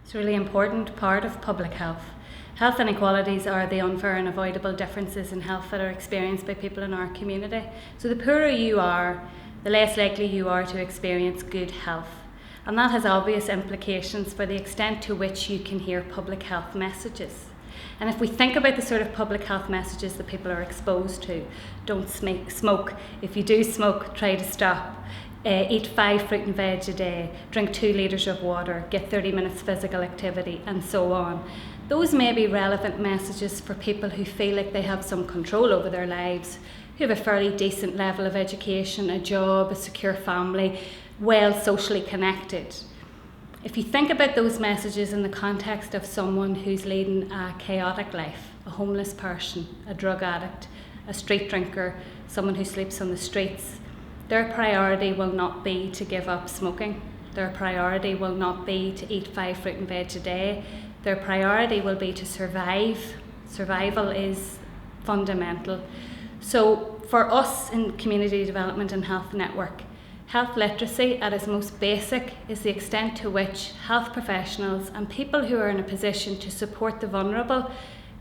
It's a really important part of public health. Health inequalities are the unfair and avoidable differences in health that are experienced by people in our community. So the poorer you are, the less likely you are to experience good health. And that has obvious implications for the extent to which you can hear public health messages. And if we think about the sort of public health messages that people are exposed to, don't smoke. If you do smoke, try to stop. Eat 5 fruit and veg a day, drink 2 litres of water, get 30 minutes physical activity, and so on. Those may be relevant messages for people who feel like they have some control over their lives, who have a fairly decent level of education, a job, a secure family, well socially connected. If you think about those messages in the context of someone who's leading a chaotic life, a homeless person, a drug addict, a street drinker, someone who sleeps on the streets, their priority will not be to give up smoking. Their priority will not be to eat 5 fruit and veg a day. Their priority will be to survive. Survival is fundamental. So for us in Community Development and Health Network, health literacy at its most basic is the extent to which health professionals and people who are in a position to support the vulnerable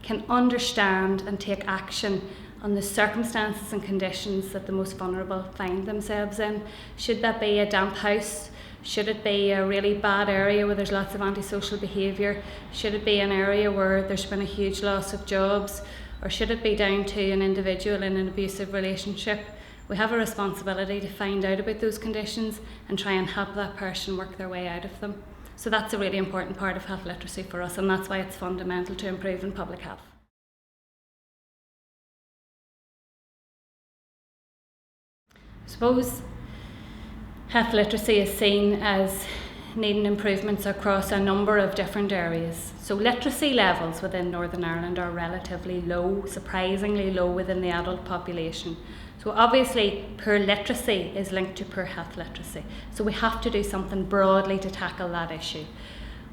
can understand and take action on the circumstances and conditions that the most vulnerable find themselves in. Should that be a damp house? Should it be a really bad area where there's lots of antisocial behaviour? Should it be an area where there's been a huge loss of jobs? Or should it be down to an individual in an abusive relationship? We have a responsibility to find out about those conditions and try and help that person work their way out of them. So that's a really important part of health literacy for us, and that's why it's fundamental to improving public health. I suppose health literacy is seen as needing improvements across a number of different areas. So literacy levels within Northern Ireland are relatively low, surprisingly low within the adult population. So obviously poor literacy is linked to poor health literacy. So we have to do something broadly to tackle that issue.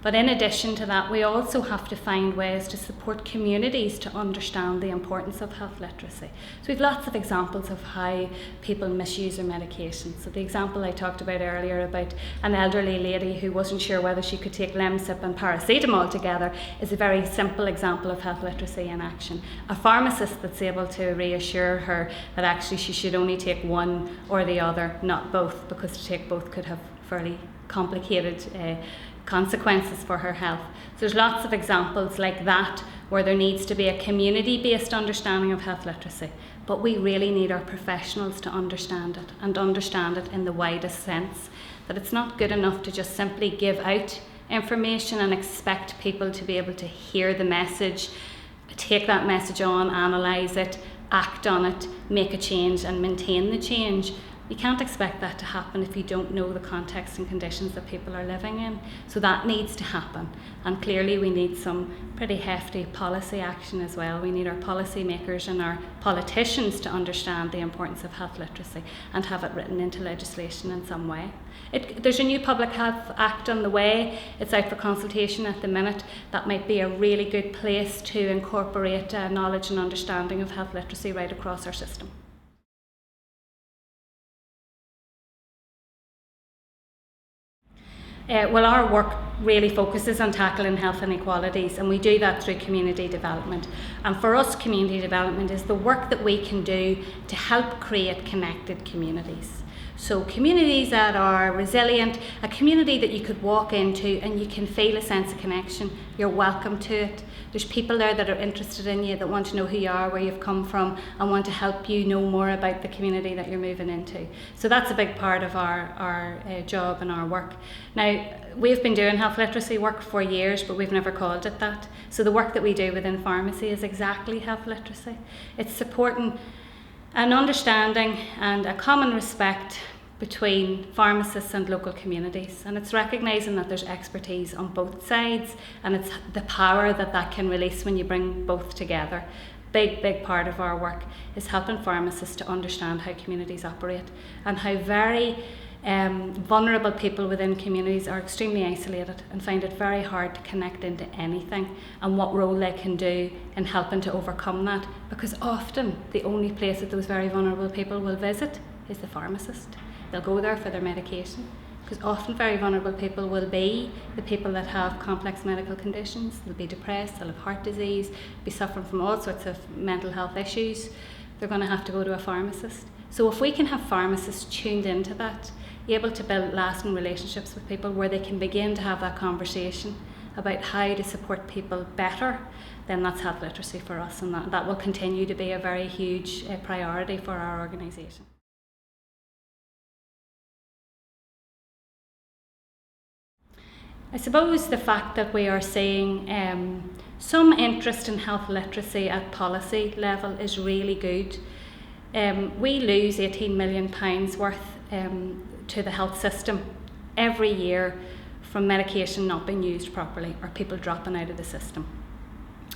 But in addition to that, we also have to find ways to support communities to understand the importance of health literacy. So we have lots of examples of how people misuse their medications. So the example I talked about earlier about an elderly lady who wasn't sure whether she could take Lemsip and paracetamol together is a very simple example of health literacy in action. A pharmacist that's able to reassure her that actually she should only take one or the other, not both, because to take both could have fairly complicated consequences for her health. So there's lots of examples like that where there needs to be a community-based understanding of health literacy, but we really need our professionals to understand it and understand it in the widest sense, that it's not good enough to just simply give out information and expect people to be able to hear the message, take that message on, analyse it, act on it, make a change and maintain the change. You can't expect that to happen if you don't know the context and conditions that people are living in. So that needs to happen. And clearly we need some pretty hefty policy action as well. We need our policy makers and our politicians to understand the importance of health literacy and have it written into legislation in some way. There's a new Public Health Act on the way. It's out for consultation at the minute. That might be a really good place to incorporate knowledge and understanding of health literacy right across our system. Well, our work really focuses on tackling health inequalities, and we do that through community development. And for us, community development is the work that we can do to help create connected communities. So communities that are resilient, a community that you could walk into and you can feel a sense of connection. You're welcome to it. There's people there that are interested in you, that want to know who you are, where you've come from, and want to help you know more about the community that you're moving into. So that's a big part of our job and our work. Now, we've been doing health literacy work for years, but we've never called it that. So the work that we do within pharmacy is exactly health literacy. It's supporting an understanding and a common respect between pharmacists and local communities, and it's recognising that there's expertise on both sides, and it's the power that can release when you bring both together. Big part of our work is helping pharmacists to understand how communities operate and how very vulnerable people within communities are extremely isolated and find it very hard to connect into anything, and what role they can do in helping to overcome that, because often the only place that those very vulnerable people will visit is the pharmacist. They'll go there for their medication because often very vulnerable people will be the people that have complex medical conditions. They'll be depressed, they'll have heart disease, be suffering from all sorts of mental health issues. They're going to have to go to a pharmacist. So if we can have pharmacists tuned into that, able to build lasting relationships with people where they can begin to have that conversation about how to support people better, then that's health literacy for us, and that will continue to be a very huge priority for our organisation. I suppose the fact that we are seeing some interest in health literacy at policy level is really good. We lose £18 million worth to the health system every year from medication not being used properly or people dropping out of the system.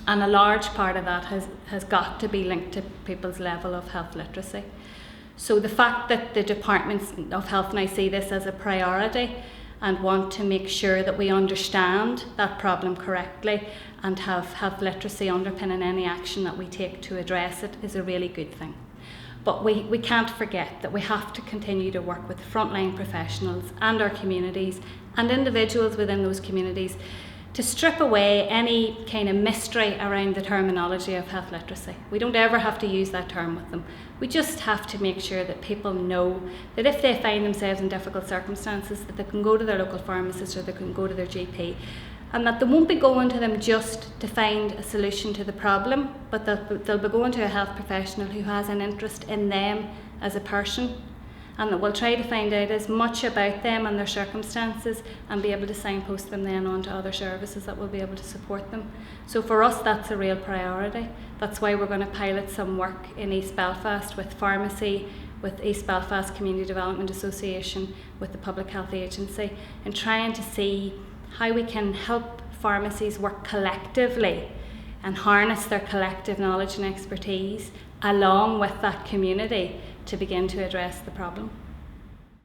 And a large part of that has got to be linked to people's level of health literacy. So the fact that the departments of health now see this as a priority and want to make sure that we understand that problem correctly and have health literacy underpinning any action that we take to address it is a really good thing. But we can't forget that we have to continue to work with frontline professionals and our communities and individuals within those communities to strip away any kind of mystery around the terminology of health literacy. We don't ever have to use that term with them. We just have to make sure that people know that if they find themselves in difficult circumstances, that they can go to their local pharmacist or they can go to their GP, and that they won't be going to them just to find a solution to the problem, but they'll be going to a health professional who has an interest in them as a person, and that will try to find out as much about them and their circumstances and be able to signpost them then on to other services that will be able to support them. So for us, that's a real priority. That's why we're going to pilot some work in East Belfast with pharmacy, with East Belfast Community Development Association, with the Public Health Agency, and trying to see how we can help pharmacies work collectively and harness their collective knowledge and expertise along with that community to begin to address the problem.